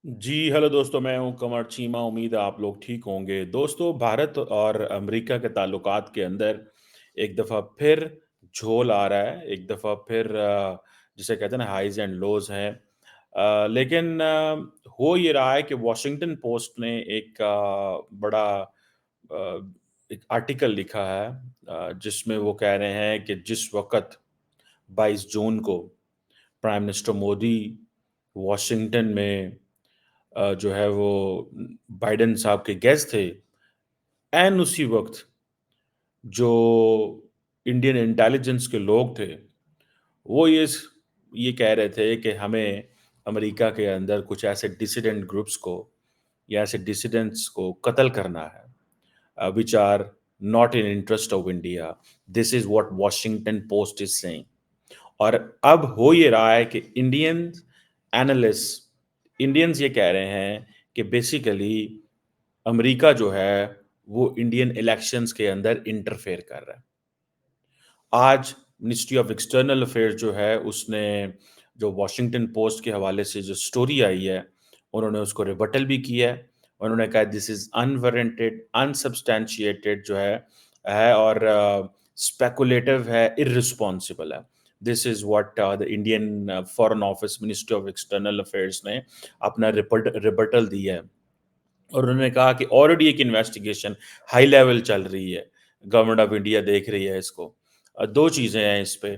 जी, hello दोस्तों, मैं हूँ कमर चीमा, उम्मीद है आप लोग ठीक होंगे। दोस्तों, भारत और अमेरिका के ताल्लुकात के अंदर एक दफ़ा फिर झोल आ रहा है, एक दफ़ा फिर जिसे कहते हैं ना हाइज़ एंड लोज़ हैं। लेकिन हो ये रहा है कि वॉशिंगटन पोस्ट ने एक बड़ा एक आर्टिकल लिखा है जिसमें वो कह रहे हैं कि जिस वक़्त 22 जून को प्राइम मिनिस्टर मोदी वॉशिंगटन में जो है वो बाइडेन साहब के गेस्ट थे, ऐन उसी वक़्त जो इंडियन इंटेलिजेंस के लोग थे, वो ये कह रहे थे कि हमें अमेरिका के अंदर कुछ ऐसे डिसिडेंट ग्रुप्स को या ऐसे डिसिडेंट्स को कत्ल करना है, which are not in interest of India. This is what Washington Post is saying. और अब हो ये रहा है कि इंडियंस ये कह रहे हैं कि बेसिकली अमेरिका जो है, वो इंडियन इलेक्शंस के अंदर इंटरफेयर कर रहा है। आज मिनिस्ट्री ऑफ एक्सटर्नल अफेयर्स जो है, उसने जो वॉशिंगटन पोस्ट के हवाले से जो स्टोरी आई है, उन्होंने उसको रिबटल भी किया है। उन्होंने कहा दिस इज़ अनवारंटेड, अनसब्सटेंशिएटेड जो है और स्पेकुलेटिव है, इर्रेस्पॉन्सिबल है। This is what the Indian foreign office ministry of external affairs ने अपना रिबटल दिया है। और उन्होंने कहा कि ऑलरेडी एक इन्वेस्टिगेशन हाई लेवल चल रही है, गवर्नमेंट ऑफ इंडिया देख रही है इसको। 2 चीज़ें हैं इस पे।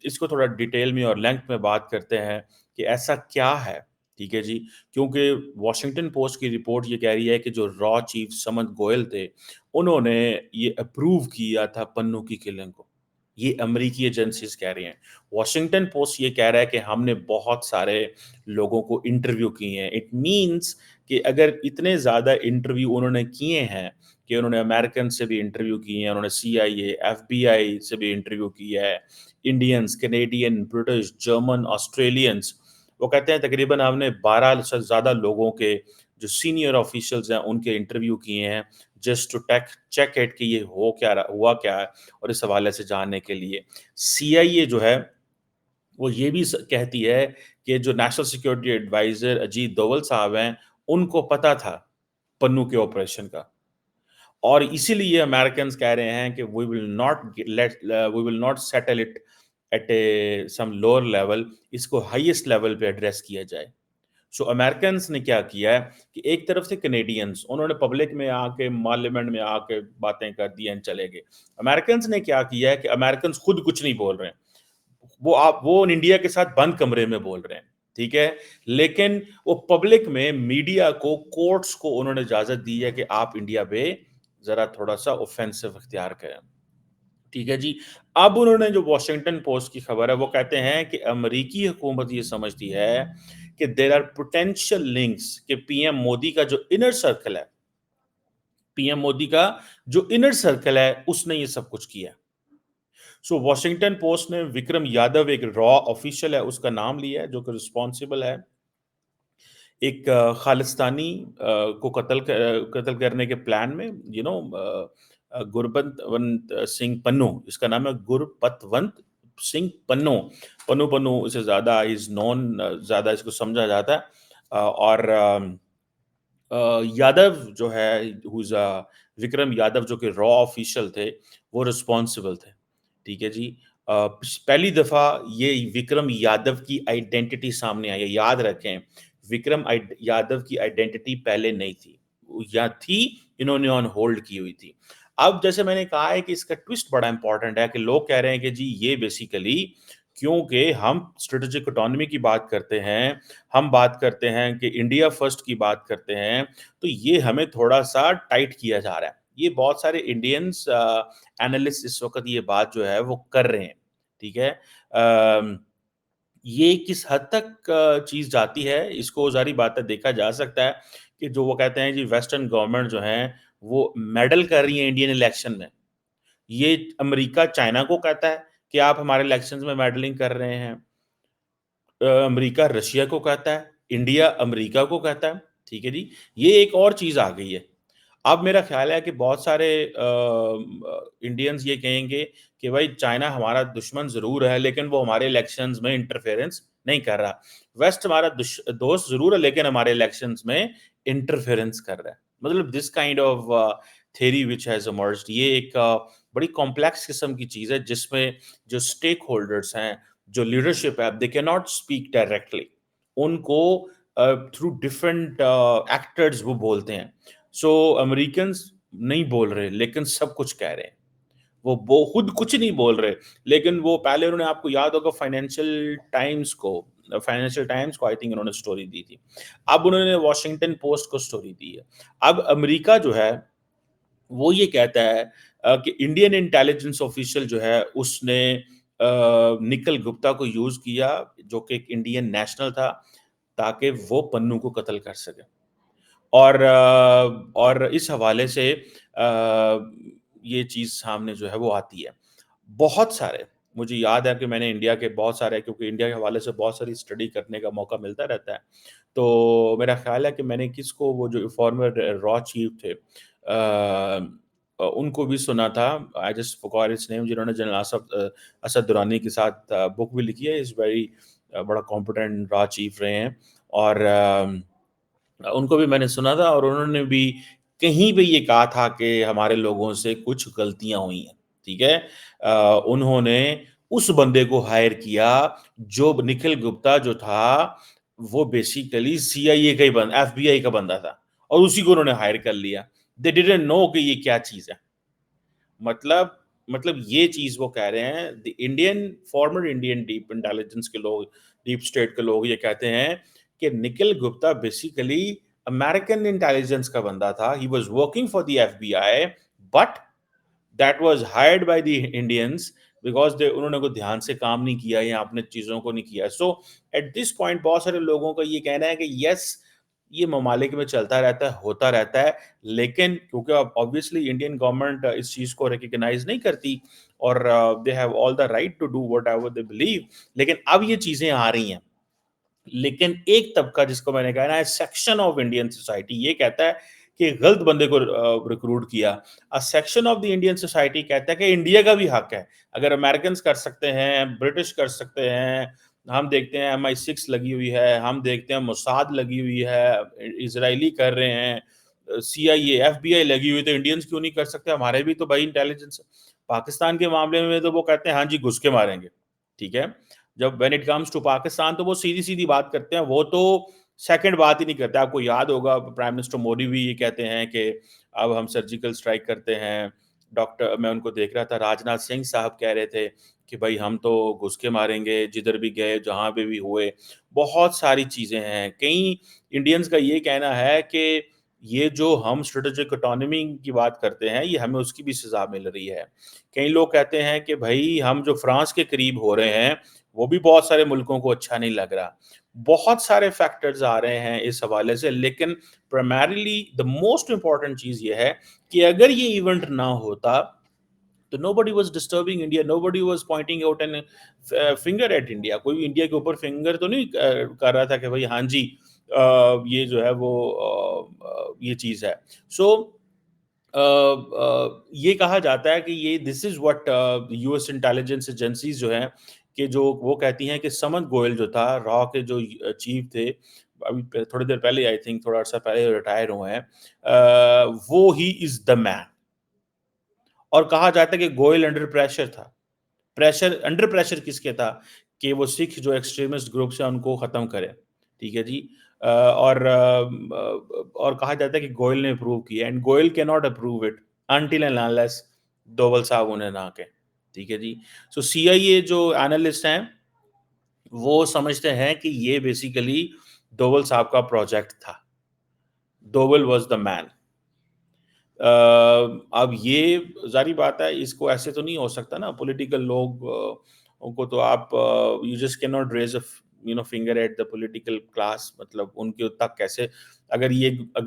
इसको थोड़ा डिटेल में और लेंथ में बात करते हैं कि ऐसा क्या है, ठीक है जी? क्योंकि वॉशिंगटन पोस्ट की रिपोर्ट ये कह रही है कि जो रॉ चीफ समन गोयल थे, उन्होंने ये अप्रूव किया था पन्नू की किलिंग को। ये अमेरिकी एजेंसीज़ कह रही हैं। वॉशिंगटन पोस्ट ये कह रहा है कि हमने बहुत सारे लोगों को इंटरव्यू किए हैं। इट मीन्स कि अगर इतने ज़्यादा इंटरव्यू उन्होंने किए हैं कि उन्होंने अमेरिकन से भी इंटरव्यू किए हैं, उन्होंने सीआईए, एफबीआई से भी इंटरव्यू किया है, Indians, Canadian, British, German, Australians. वो कहते हैं तकरीबन हमने 12 से ज़्यादा लोगों के जो सीनियर ऑफिशियल्स हैं, उनके इंटरव्यू किए हैं, जस्ट टू चेक इट कि ये हुआ क्या है और इस हवाले से जानने के लिए। सीआईए जो है वो ये भी कहती है कि जो national security advisor Ajit Doval साहब हैं, उनको पता था पन्नू के ऑपरेशन का और इसीलिए अमेरिकन्स कह रहे हैं कि we will not settle it at a some lower level, इसको हाईएस्ट लेवल पे एड्रेस किया जाए। सो अमेरिकन्स ने क्या किया है कि एक तरफ से कैनेडियंस उन्होंने पब्लिक में आके पार्लियामेंट में आके बातें कर दी एंड चले गए। अमेरिकन्स ने क्या किया है कि अमेरिकन्स खुद कुछ नहीं बोल रहे हैं। वो इंडिया के साथ बंद कमरे में बोल रहे हैं, ठीक है? लेकिन वो पब्लिक में मीडिया को, कोर्ट्स को उन्होंने इजाज़त दी है कि आप इंडिया पे ज़रा थोड़ा-सा ऑफेंसिव इख्तियार करें, ठीक है जी? अब उन्होंने जो वॉशिंगटन पोस्ट की खबर है, वो कहते हैं कि अमेरिकी हुकूमत ये समझती है कि देयर आर पोटेंशियल लिंक्स कि पीएम मोदी का जो इनर सर्कल है, उसने ये सब कुछ किया। सो वॉशिंगटन पोस्ट ने विक्रम यादव एक रॉ ऑफिशियल है उसका नाम लिया है जो कि रिस्पॉन्सिबल है एक खालिस्तानी को कत्ल करने के प्लान में गुरपतवंत सिंह पन्नू इसका नाम है गुरपतवंत सिंह पन्नू पन्नू पन्नू इसे ज़्यादा इज़ नोन ज़्यादा इसको समझा जाता है और यादव जो है विक्रम यादव जो कि रॉ ऑफिशियल थे, वो रिस्पॉन्सिबल थे, ठीक है जी। पहली दफ़ा ये विक्रम यादव की आइडेंटिटी सामने आई है, याद रखें, यादव की आइडेंटिटी पहले नहीं थी। या थी, इन्होंने ऑन होल्ड की हुई थी। अब जैसे मैंने कहा है कि इसका ट्विस्ट बड़ा इम्पोर्टेंट है कि लोग कह रहे हैं कि जी ये बेसिकली क्योंकि हम स्ट्रेटेजिक ऑटोनॉमी की बात करते हैं, हम बात करते हैं कि इंडिया फर्स्ट की बात करते हैं, तो ये हमें थोड़ा-सा टाइट किया जा रहा है। ये बहुत सारे इंडियंस एनालिस्ट इस वक़्त ये बात जो है वो कर रहे हैं, ठीक है? ये किस हद तक चीज़ जाती है, इसको ज़ाहिर बात है देखा जा सकता है कि जो वो कहते हैं जी वेस्टर्न गवर्नमेंट जो हैं, वो मेडल कर रही हैं इंडियन इलेक्शन में। ये अमेरिका चाइना को कहता है कि आप हमारे इलेक्शंस में मेडलिंग कर रहे हैं। अमेरिका रशिया को कहता है, इंडिया अमेरिका को कहता है, ठीक है जी। ये एक और चीज़ आ गई है। अब मेरा ख़्याल है कि बहुत सारे इंडियंस ये कहेंगे कि भाई चाइना हमारा दुश्मन ज़रूर है, लेकिन वो हमारे इलेक्शंस में इंटरफेरेंस नहीं कर रहा। वेस्ट हमारा दोस्त ज़रूर है, लेकिन हमारे इलेक्शंस में इंटरफेरेंस कर रहा है। मतलब this kind of theory which has emerged, ये एक बड़ी कॉम्प्लेक्स किस्म की चीज़ है, जिसमें जो स्टेक होल्डर्स हैं, जो लीडरशिप है, they can not speak directly. उनको थ्रू डिफरेंट एक्टर्स वो बोलते हैं। सो अमेरिकन्स नहीं बोल रहे, लेकिन सब कुछ कह रहे हैं। वो खुद कुछ नहीं बोल रहे, लेकिन वो पहले उन्होंने, आपको याद होगा, फाइनेंशियल टाइम्स को आई थिंक उन्होंने स्टोरी दी थी। अब उन्होंने वॉशिंगटन पोस्ट को स्टोरी दी है। अब अमेरिका जो है, वो ये कहता है कि इंडियन इंटेलिजेंस ऑफिशियल जो है, उसने निखिल गुप्ता को यूज़ किया, जो कि एक इंडियन नेशनल था, ताकि वो पन्नू को कत्ल कर सके। और इस हवाले से ये चीज़ सामने जो है वो आती है। बहुत सारे, मुझे याद है कि मैंने इंडिया के बहुत सारे, क्योंकि इंडिया के हवाले से बहुत सारी स्टडी करने का मौका मिलता रहता है। तो मेरा ख़्याल है कि मैंने किसको, वो जो फॉर्मर रॉ चीफ थे, उनको भी सुना था। I just forgot his name, जिन्होंने जनरल असद दुरानी के साथ बुक भी लिखी है। इज़ वेरी बड़ा कॉम्पिटेंट रॉ चीफ रहे हैं। और उनको भी मैंने सुना था, और उन्होंने भी कहीं पे ये कहा था कि हमारे लोगों से कुछ गलतियाँ हुई हैं, ठीक है? उन्होंने उस बंदे को हायर किया, जो निखिल गुप्ता जो था, वो बेसिकली सीआईए का ही एफबीआई का बंदा था, और उसी को उन्होंने हायर कर लिया। दे डिडन्ट नो कि ये क्या चीज़ है। मतलब ये चीज़ वो कह रहे हैं, the Indian former Indian deep intelligence के लोग, डीप स्टेट के लोग ये कहते हैं कि Nikhil Gupta basically American intelligence का बंदा था। He was working for the FBI, but that was hired by the Indians, because they उन्होंने कोई ध्यान से काम नहीं किया या अपने चीज़ों को नहीं किया। सो एट दिस पॉइंट बहुत सारे लोगों का ये कहना है कि येस, ये ममालिक में चलता रहता है, होता रहता है, लेकिन क्योंकि अब ऑब्वियसली इंडियन गवर्नमेंट इस चीज़ को रिकॉग्नाइज़ नहीं करती, और they have all the right to do whatever they believe, लेकिन अब ये चीज़ें आ रही हैं। लेकिन एक तबका, जिसको मैंने कहा ना, सेक्शन ऑफ इंडियन सोसाइटी, ये कहता है कि गलत बंदे को रिक्रूट किया। Section of the Indian society कहता है कि इंडिया का भी हक है। अगर अमेरिकन कर सकते हैं, ब्रिटिश कर सकते हैं, हम देखते हैं MI6 लगी हुई है, हम देखते हैं मोसाद लगी हुई है, इजरायली कर रहे हैं, CIA FBI लगी हुई, तो इंडियंस क्यों नहीं कर सकते? हमारे भी तो भाई इंटेलिजेंस। पाकिस्तान के मामले में तो वो कहते हैं हाँ जी, घुस के मारेंगे, ठीक है? जब when it comes to Pakistan, तो वो सीधी-सीधी बात करते हैं, वो तो सेकंड बात ही नहीं करते। आपको याद होगा, प्राइम मिनिस्टर मोदी भी ये कहते हैं कि अब हम सर्जिकल स्ट्राइक करते हैं। डॉक्टर, मैं उनको देख रहा था, राजनाथ सिंह साहब कह रहे थे कि भाई हम तो घुस के मारेंगे, जिधर भी गए, जहाँ पे भी हुए। बहुत सारी चीज़ें हैं। कई इंडियंस का ये कहना है कि ये जो हम स्ट्रेटेजिक ऑटोनॉमी की बात करते हैं, ये हमें उसकी भी सज़ा मिल रही है। कई लोग कहते हैं कि भई हम जो फ्रांस के करीब हो रहे हैं, वो भी बहुत सारे मुल्कों को अच्छा नहीं लग रहा। बहुत सारे फैक्टर्स आ रहे हैं इस हवाले से, लेकिन प्राइमरीली द मोस्ट इम्पोर्टेंट चीज़ ये है कि अगर ये इवेंट ना होता, तो nobody was disturbing India, nobody was pointing out an finger at India. कोई इंडिया के ऊपर फिंगर तो नहीं कर रहा था कि भाई हाँ जी, ये जो है वो ये चीज़ है। सो ये कहा जाता है कि ये this is what US intelligence agencies जो हैं, कि जो वो कहती हैं कि समन गोयल जो था, रॉ के जो चीफ थे, अभी थोड़ी देर पहले, आई थिंक थोड़ा अर्सा पहले रिटायर हुए हैं, वो ही इज़ द मैन। और कहा जाता है कि गोयल अंडर प्रेशर था। अंडर प्रेशर किसके था? कि वो सिख जो एक्सट्रीमिस्ट ग्रुप्स हैं, उनको ख़त्म करे। ठीक है जी? और कहा जाता है कि गोयल ने अप्रूव किया, and Goyal can not approve it until and unless Doval साहब उन्हें ना कहें। ठीक है जी? सो सीआईए जो एनालिस्ट हैं, वो समझते हैं कि ये बेसिकली डोवल साहब का प्रोजेक्ट था। Doval was the man. अब ये ज़ाहिर बात है, इसको ऐसे तो नहीं हो सकता ना, पॉलिटिकल लोग को तो आप, you just can not raise finger at the political class, मतलब उनके तक कैसे, अगर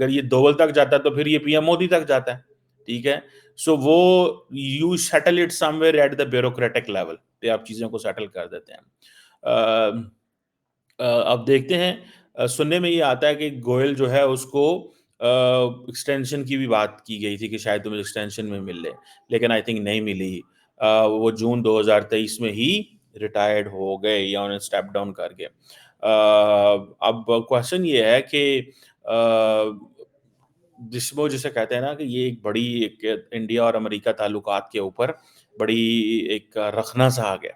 ये दोवल तक जाता है, तो फिर ये पीएम मोदी तक जाता है, ठीक है? सो वो, you settle it somewhere at the bureaucratic level पे, आप चीज़ों को सेटल कर देते हैं। अ अब देखते हैं, सुनने में ये आता है कि गोयल जो है, उसको एक्सटेंशन की भी बात की गई थी कि शायद तुम्हें एक्सटेंशन में मिल ले, लेकिन आई थिंक नहीं मिली। वो जून 2023 में ही रिटायर्ड हो गए या उन्हें स्टेप डाउन कर गए। अब क्वेश्चन ये है कि जिसको जिसे कहते हैं ना कि ये एक बड़ी एक इंडिया और अमेरिका ताल्लुकात के ऊपर बड़ी एक रखना सा आ गया,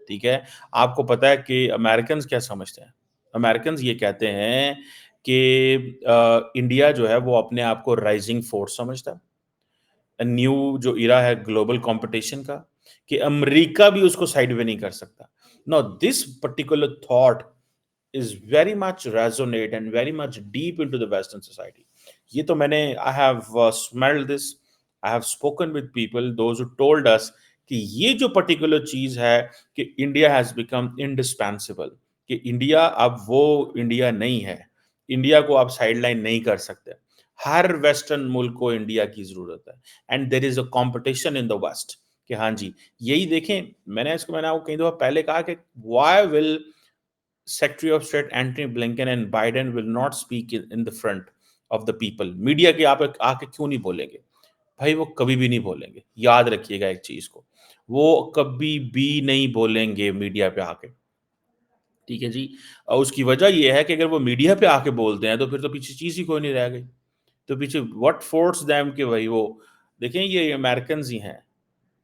ठीक है? आपको पता है कि अमेरिकन्स क्या समझते हैं? अमेरिकन्स ये कहते हैं कि इंडिया जो है वो अपने आप को राइजिंग फोर्स समझता है। न्यू जो इरा है ग्लोबल कंपटीशन का कि अमेरिका भी उसको साइड वे नहीं कर सकता। Now this particular thought is very much resonate and very much deep into the Western society. ये तो मैंने I have smelled this, I have spoken with people, those who told us कि ये जो particular चीज है कि इंडिया हैज बिकम इंडिस्पेंसिबल, कि इंडिया अब वो इंडिया नहीं है, इंडिया को आप साइडलाइन नहीं कर सकते। हर वेस्टर्न मुल्क को इंडिया की जरूरत है and there is a competition in the west कि हाँ जी, यही देखें, मैंने आपको कई दफा पहले कहा कि why will Secretary of State Antony Blinken and Biden will not speak in the front of the people. Media के आप आके क्यों नहीं बोलेंगे? भाई वो कभी भी नहीं बोलेंगे। याद रखिएगा एक चीज को, वो कभी भी नहीं बोलेंगे मीडिया पे आके। ठीक है जी। और उसकी वजह ये है कि अगर वो मीडिया पे आके बोलते हैं तो फिर तो पीछे चीज ही कोई नहीं रह गई। तो पीछे व्हाट फोर्स देम कि भाई वो देखें ये अमेरिकन ही हैं।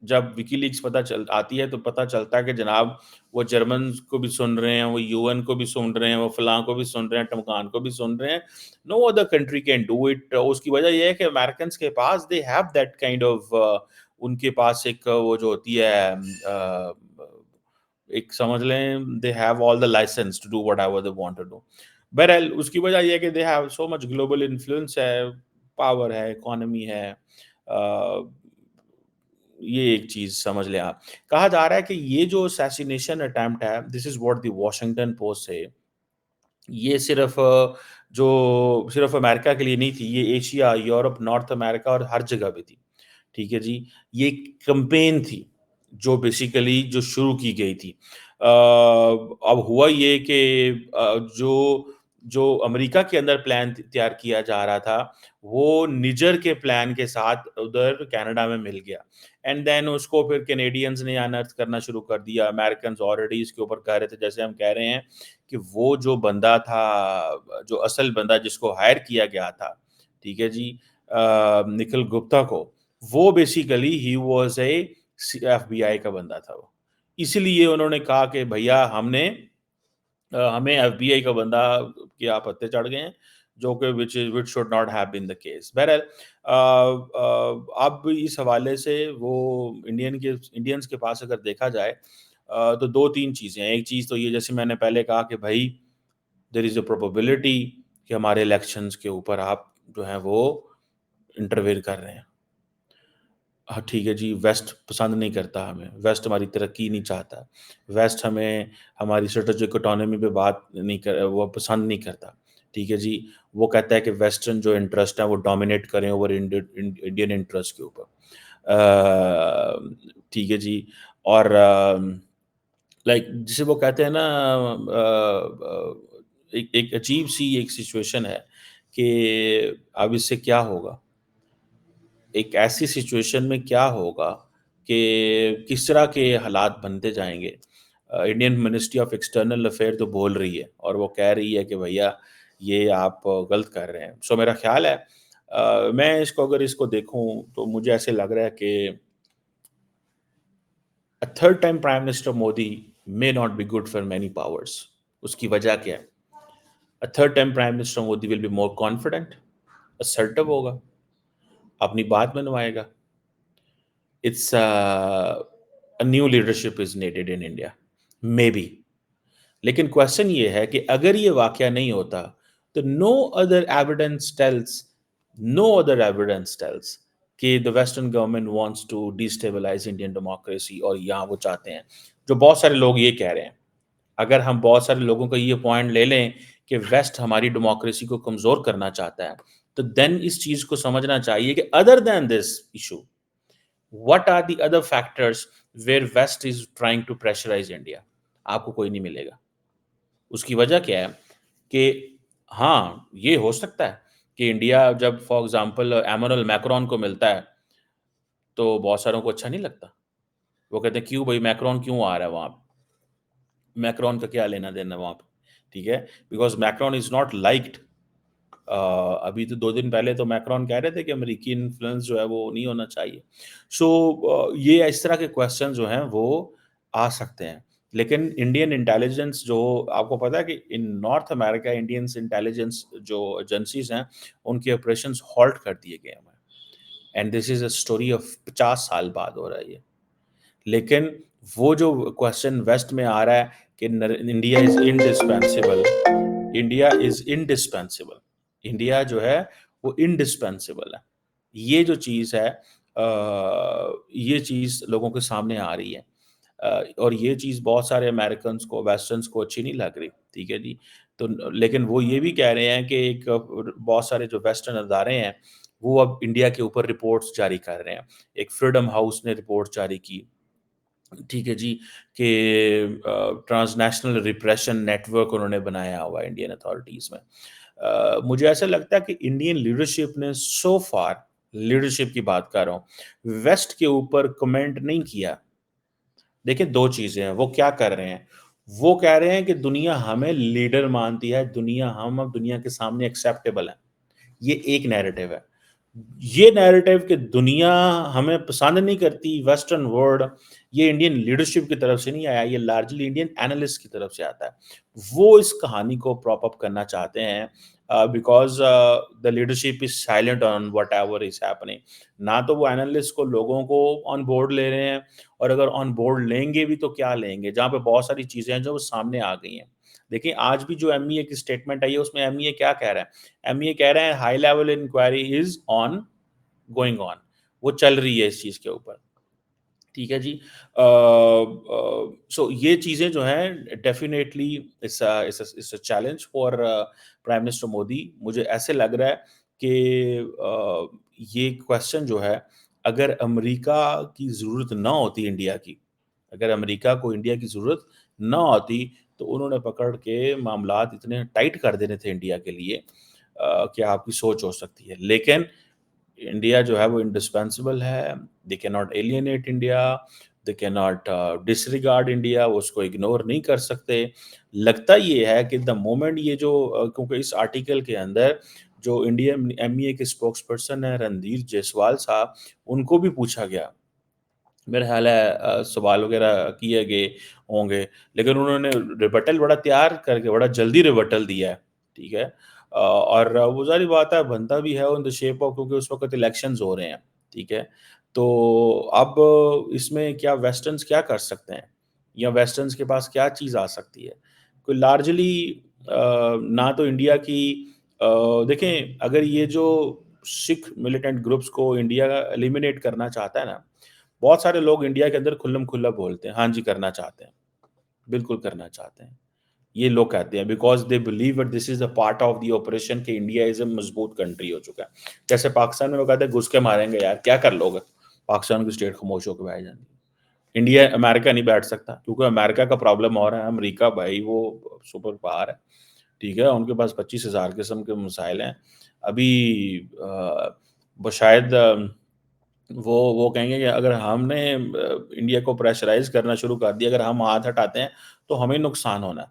जब विकीलीक्स पता चल आती है तो पता चलता है कि जनाब वो जर्मन को भी सुन रहे हैं, वो यूएन को भी सुन रहे हैं, वो फलां को भी सुन रहे हैं, टमकान को भी सुन रहे हैं। No other country can do it. उसकी वजह ये है कि अमेरिकन के पास they have that kind of उनके पास एक वो जो होती है एक समझ लें they have all the license to do whatever they want to do. बहरहाल उसकी वजह ये है कि they have so much global influence है, पावर है, इकोनॉमी है। ये एक चीज समझ लें आप। कहा जा रहा है कि ये जो असैसिनेशन अटेम्प्ट है, this is what the Washington post से, ये सिर्फ अमेरिका के लिए नहीं थी, ये एशिया, यूरोप, नॉर्थ अमेरिका और हर जगह पे थी। ठीक है जी। ये कैंपेन थी जो बेसिकली जो शुरू की गई थी। अब हुआ ये कि जो जो अमेरिका के अंदर प्लान तैयार किया जा रहा था, वो निजर के प्लान के साथ उधर कनाडा में मिल गया। एंड देन उसको फिर कैनेडियंस ने अनर्थ करना शुरू कर दिया। अमेरिकन ऑलरेडी इसके ऊपर कह रहे थे, जैसे हम कह रहे हैं कि वो जो बंदा था, जो असल बंदा जिसको हायर किया गया था, ठीक है जी, निखिल गुप्ता को, वो basically he was a FBI का बंदा था वो। इसीलिए उन्होंने कहा कि भैया हमें एफबीआई का बंदा के आप हत्थे चढ़ गए हैं, जो कि which should not have been the case. बहरहाल अब इस हवाले से वो इंडियंस के पास अगर देखा जाए तो दो तीन चीज़ें हैं। एक चीज़ तो ये, जैसे मैंने पहले कहा कि भाई देयर इज़ अ प्रोबेबिलिटी कि हमारे इलेक्शंस के ऊपर आप जो हैं वो इंटरवेयर कर रहे हैं। हाँ, ठीक है जी, वेस्ट पसंद नहीं करता हमें, वेस्ट हमारी तरक्की नहीं चाहता, वेस्ट हमें हमारी स्ट्रेटेजिक ऑटोनॉमी पे बात नहीं कर वो पसंद नहीं करता, ठीक है जी। वो कहता है कि वेस्टर्न जो इंटरेस्ट है वो डोमिनेट करें ओवर इंडियन इंटरेस्ट के ऊपर। ठीक है जी। और लाइक जिसे वो कहते हैं ना, एक एक अजीब-सी एक सिचुएशन है कि अब इससे क्या होगा? एक ऐसी सिचुएशन में क्या होगा कि किस तरह के हालात बनते जाएँगे। Indian ministry of external affair तो बोल रही है और वो कह रही है कि भैया ये आप गलत कर रहे हैं। सो मेरा ख़्याल है मैं इसको देखूँ तो मुझे ऐसे लग रहा है कि a third time prime minister Modi may not be good for many powers. उसकी वजह क्या है? A third time prime minister Modi will be more confident, assertive होगा, अपनी बात मनवाएगा। It's a new leadership is needed in India, maybe. लेकिन question ये है कि अगर ये वाकया नहीं होता तो नो अदर एविडेंस टेल्स कि the western government wants to destabilise Indian democracy, और यहाँ वो चाहते हैं, जो बहुत सारे लोग ये कह रहे हैं। अगर हम बहुत सारे लोगों का ये पॉइंट ले लें कि वेस्ट हमारी डेमोक्रेसी को कमजोर करना चाहता है, तो देन इस चीज को समझना चाहिए कि other than this issue, what are the other factors where West is trying to pressurize India? आपको कोई नहीं मिलेगा। उसकी वजह क्या है कि हाँ, ये हो सकता है कि इंडिया जब फॉर एग्ज़ाम्पल इमैनुअल मैक्रोन को मिलता है, तो बहुत सारों को अच्छा नहीं लगता। वो कहते हैं क्यों भई मैक्रोन क्यों आ रहा है वहाँ पे? मैक्रोन का क्या लेना-देना वहाँ पे, ठीक है? Because Macron is not liked. अभी तो 2 दिन पहले तो मैक्रोन कह रहे थे कि अमेरिकी इन्फ्लुएंस जो है वो नहीं होना चाहिए। सो ये इस तरह के क्वेश्चन जो हैं वो आ सकते हैं। लेकिन इंडियन इंटेलिजेंस जो आपको पता है कि इन नॉर्थ अमेरिका इंडियंस इंटेलिजेंस जो एजेंसीज़ हैं, उनके ऑपरेशंस हॉल्ट कर दिए गए हैं। And this is a story of 50 साल बाद हो रहा है ये। लेकिन वो जो क्वेश्चन वेस्ट में आ रहा है कि India is indispensable, India is indispensable, India जो है वो इंडिस्पेंसिबल है। ये जो चीज़ है ये चीज़ लोगों के सामने आ रही है। और ये चीज़ बहुत सारे अमेरिकन्स को, वेस्टर्न्स को अच्छी नहीं लग रही, ठीक है जी। तो लेकिन वो ये भी कह रहे हैं कि एक बहुत सारे जो वेस्टर्न अदारे हैं, वो अब इंडिया के ऊपर रिपोर्ट्स जारी कर रहे हैं। एक फ्रीडम हाउस ने रिपोर्ट जारी की, ठीक है जी, कि ट्रांसनेशनल रिप्रेशन नेटवर्क उन्होंने बनाया हुआ है इंडियन अथॉरिटीज़ में। मुझे ऐसा लगता है कि इंडियन लीडरशिप ने सो फार, लीडरशिप की बात कर रहा हूँ, वेस्ट के ऊपर कमेंट नहीं किया। देखिए 2 चीज़ें हैं, वो क्या कर रहे हैं? वो कह रहे हैं कि दुनिया हमें लीडर मानती है, हम अब दुनिया के सामने एक्सेप्टेबल हैं। ये एक नैरेटिव है। ये नैरेटिव कि दुनिया हमें पसंद नहीं करती, वेस्टर्न वर्ल्ड, ये इंडियन लीडरशिप की तरफ से नहीं आया, ये लार्जली इंडियन एनालिस्ट की तरफ से आता है। वो इस कहानी को प्रॉप अप करना चाहते हैं because the leadership is silent on whatever is happening. ना तो वो एनालिस्ट को लोगों को ऑन बोर्ड ले रहे हैं, और अगर ऑन बोर्ड लेंगे भी तो क्या लेंगे? जहाँ पे बहुत सारी चीज़ें हैं जो वो सामने आ गई हैं। देखिए आज भी जो एमईए की स्टेटमेंट आई है उसमें एमईए क्या कह रहा है? एमईए कह रहे हैं high level inquiry is on going on, वो चल रही है इस चीज़ के ऊपर। ठीक है जी। सो ये चीज़ें जो हैं definitely it's a challenge for prime minister Modi. मुझे ऐसे लग रहा है कि ये क्वेश्चन जो है, अगर अमेरिका की ज़रूरत ना होती इंडिया की, अगर अमेरिका को इंडिया की ज़रूरत ना होती, तो उन्होंने पकड़ के मामलात इतने टाइट कर देने थे इंडिया के लिए कि आपकी सोच हो सकती है। लेकिन इंडिया जो है वो इंडिस्पेंसिबल है, they can not alienate India, they can not disregard India, वो उसको इग्नोर नहीं कर सकते। लगता ये है कि द मोमेंट ये जो क्योंकि इस आर्टिकल के अंदर जो इंडियन एमईए के स्पोक्सपर्सन हैं रणधीर जायसवाल साहब, उनको भी पूछा गया। मेरा ख़्याल है सवाल वगैरह किए गए होंगे, लेकिन उन्होंने रिबटल बड़ा तैयार करके बड़ा जल्दी रिबटल दिया है, ठीक है? और वो ज़ाहिर बात है बनता भी है ऑन द शेप ऑफ, क्योंकि उस वक़्त इलेक्शंस हो रहे हैं, ठीक है? तो अब इसमें क्या वेस्टर्न्स क्या कर सकते हैं? या वेस्टर्न्स के पास क्या चीज़ आ सकती है? कोई लार्जली ना तो इंडिया की देखें, अगर ये जो सिख मिलिटेंट ग्रुप्स को इंडिया एलिमिनेट करना चाहता है ना, बहुत सारे लोग इंडिया के अंदर खुल्लम-खुल्ला बोलते हैं, हाँ जी, करना चाहते हैं, बिल्कुल करना चाहते हैं। ये लोग कहते हैं because they believe that this is a part of the operation कि इंडिया इज़ अ मज़बूत कंट्री हो चुका है। जैसे पाकिस्तान में वो कहते हैं घुस के मारेंगे यार, क्या कर लोगे? पाकिस्तान की स्टेट खामोश होके बैठ जाती है। इंडिया अमेरिका नहीं बैठ सकता क्योंकि अमेरिका का प्रॉब्लम और है, अमेरिका भाई वो सुपर पावर है, ठीक है? उनके पास 25,000 किस्म के मिसाइल हैं। अभी वो शायद वो कहेंगे कि अगर हमने इंडिया को प्रेशराइज़ करना शुरू कर दिया, अगर हम हाथ हटाते हैं, तो हमें नुकसान होना है।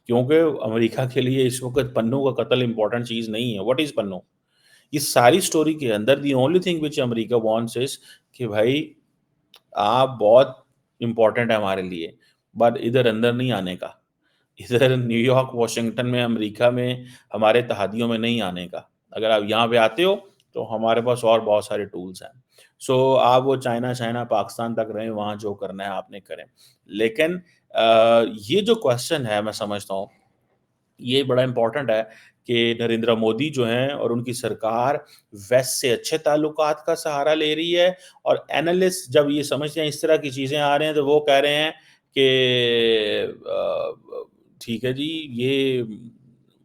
क्योंकि अमेरिका के लिए इस वक़्त पन्नू का कत्ल इम्पोर्टेंट चीज़ नहीं है। What is Pannu? इस सारी स्टोरी के अंदर the only thing which America wants is कि भाई आप बहुत इम्पोर्टेंट है हमारे लिए, बट इधर अंदर नहीं आने का। इधर न्यूयॉर्क, वॉशिंगटन में, अमेरिका में, हमारे तहादियों में नहीं आने का। अगर आप यहाँ पे आते हो, तो हमारे पास और बहुत सारे टूल्स हैं। सो आप वो चाइना, पाकिस्तान तक रहें, वहाँ जो करना है आपने करें। लेकिन ये जो क्वेश्चन है मैं समझता हूँ, ये बड़ा इम्पोर्टेंट है कि नरेंद्र मोदी जो हैं और उनकी सरकार वेस्ट से अच्छे ताल्लुकात का सहारा ले रही है, और एनालिस्ट जब ये समझते हैं इस तरह की चीज़ें आ रहे हैं, तो वो कह रहे हैं कि ठीक है जी, ये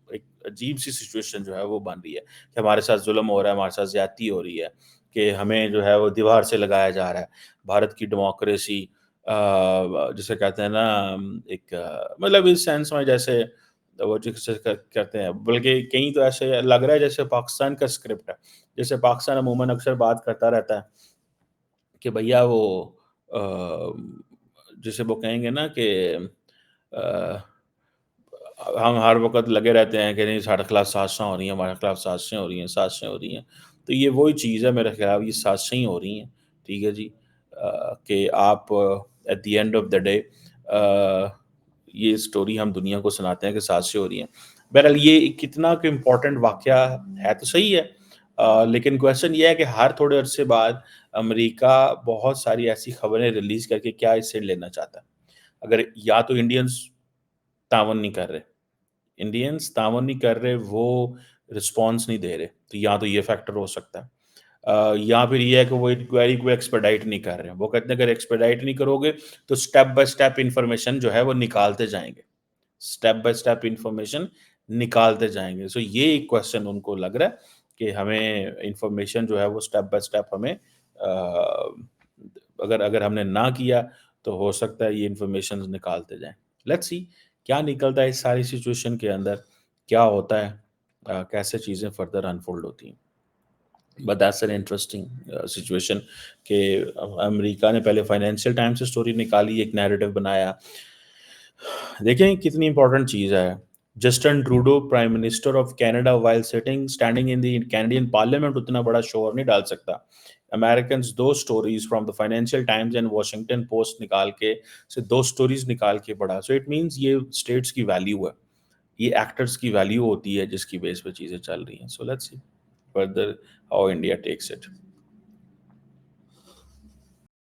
एक अजीब-सी सिचुएशन जो है वो बन रही है कि हमारे साथ ज़ुल्म हो रहा है, हमारे साथ ज़्यादती हो रही है, कि हमें जो है वो दीवार से लगाया जा रहा है। भारत की डेमोक्रेसी जिसे कहते हैं ना एक मतलब इस सेंस में जैसे वो जिसे कहते हैं, बल्कि कहीं तो ऐसे लग रहा है जैसे पाकिस्तान का स्क्रिप्ट है। जैसे पाकिस्तान अमूमन अक्सर बात करता रहता है कि भैया वो अ, जैसे वो कहेंगे ना कि हम हर वक़्त लगे रहते हैं कि नहीं साढ़े खिलाफ साज़िशें हो रही हैं, हमारे खिलाफ साज़िशें हो रही हैं, साज़िशें हो रही हैं। तो ये वही चीज़ है मेरे ख़िलाफ़ ये साज़िशें ही हो रही हैं, ठीक है जी। कि आप at the end of the day ये स्टोरी हम दुनिया को सुनाते हैं कि साज़िशें हो रही हैं। बहरहाल ये कितना क इम्पोर्टेंट वाक़या है तो सही है। लेकिन क्वेश्चन ये है कि हर थोड़े अरसे बाद अमेरिका बहुत सारी ऐसी खबरें रिलीज़ करके क्या इससे लेना चाहता है। अगर या तो इंडियंस ताअवुन नहीं कर रहे इंडियंस ताअवुन नहीं कर रहे, वो रिस्पॉन्स नहीं दे रहे, तो या तो ये फैक्टर हो सकता है। या फिर ये है कि वो इंक्वायरी को एक्सपेडाइट नहीं कर रहे हैं। वो कहते हैं अगर एक्सपेडाइट नहीं करोगे, तो स्टेप बाय स्टेप इन्फॉर्मेशन जो है वो निकालते जाएँगे। स्टेप बाय स्टेप इन्फॉर्मेशन निकालते जाएँगे। सो ये एक क्वेश्चन उनको लग रहा है कि हमें इन्फॉर्मेशन जो है वो स्टेप बाय स्टेप हमें अगर अगर हमने ना किया, तो हो सकता है ये इन्फॉर्मेशंस निकालते जाएँ। लेट्स सी क्या निकलता है इस सारी सिचुएशन के अंदर, क्या होता है कैसे चीज़ें फर्दर अनफोल्ड होती हैं। But that's an interesting situation कि अमेरिका ने पहले फाइनेंशियल टाइम्स से स्टोरी निकाली, एक नैरेटिव बनाया। देखें कितनी इंपॉर्टेंट चीज़ है। Justin Trudeau prime minister of Canada while sitting standing in the Canadian parliament उतना बड़ा शोर नहीं डाल सकता। Americans 2 stories from the financial times and Washington post निकाल के से 2 स्टोरीज़ निकाल के पढ़ा। सो इट मीन्स ये स्टेट्स की वैल्यू है। ये एक्टर्स की वैल्यू होती है जिसकी बेस पे चीज़ें चल रही हैं। So let's see further how India takes it.